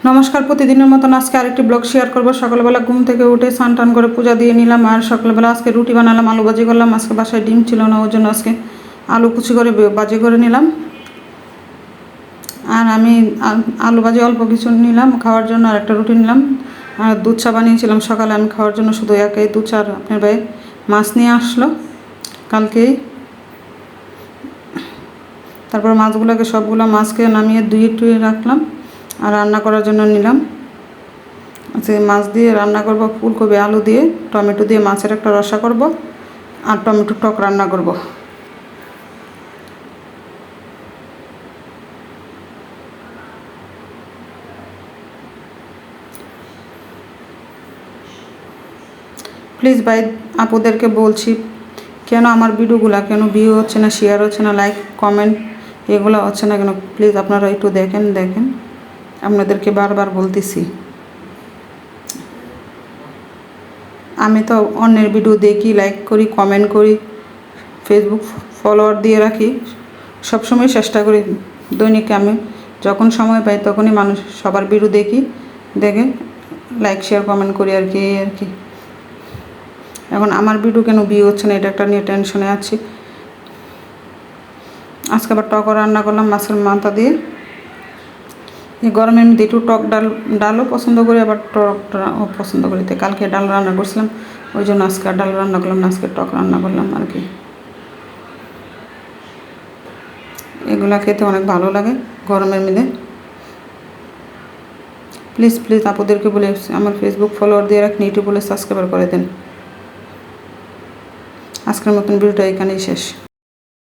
নমস্কার, প্রতিদিনের মতন আজকে আরেকটি ব্লগ শেয়ার করব। সকালবেলা ঘুম থেকে উঠে স্নান টান করে পূজা দিয়ে নিলাম। আর সকালবেলা আজকে রুটি বানালাম, আলু ভাজি করলাম। আজকে বাসায় ডিম ছিল না, ওই জন্য আজকে আলু কুচি করে ভাজি করে নিলাম। আর আমি আলু ভাজি অল্প কিছু নিলাম খাওয়ার জন্য, আর একটা রুটি নিলাম। আর দুধ চা বানিয়েছিলাম সকালে আমি খাওয়ার জন্য, শুধু একাই দুধ চা। আপনার ভাই মাছ নিয়ে আসলো কালকেই। তারপর মাছগুলোকে সবগুলো মাছকে নামিয়ে ধুয়ে রাখলাম আর রান্না করার জন্য নিলাম। আজকে মাছ দিয়ে রান্না করব, ফুলকপি আলু দিয়ে টমেটো দিয়ে মাছের একটা রসা করব আর টমেটো টক রান্না করব। প্লিজ ভাই আপুদেরকে বলছি, কেন আমার ভিডিওগুলো কেন ভিউ হচ্ছে না, শেয়ার হচ্ছে না, লাইক কমেন্ট এগুলো হচ্ছে না কেন? প্লিজ আপনারা একটু দেখেন। আপনাদেরকে বারবার বলতেছি। আমি তো অন্যের ভিডিও দেখি, লাইক করি, কমেন্ট করি, ফেসবুক ফলোয়ার দিয়ে রাখি, সবসময় চেষ্টা করি দৈনিক আমি যখন সময় পাই তখনই সবার ভিডিও দেখে লাইক শেয়ার কমেন্ট করি আর কি। এখন আমার ভিডিও কেন ভিউ হচ্ছে না, এটা একটা নিয়ে টেনশনে আছি। আজকে আবার টক রান্না করলাম মাছের মাথা দিয়ে। এই গরমের মধ্যে একটু টক ডালও পছন্দ করি, আবার টকও পছন্দ করি। তো কালকে ডাল রান্না করছিলাম, ওই জন্য আজকে ডাল রান্না করলাম না, আজকে টক রান্না করলাম আর কি। এগুলো খেতে অনেক ভালো লাগে গরমের মধ্যে। প্লিজ আপুদেরকে বলে আমার ফেসবুক ফলোয়ার দিয়ে রাখেন, ইউটিউব বলে সাবস্ক্রাইব করে দেন। আজকের মতন ভিডিওটা এখানেই শেষ।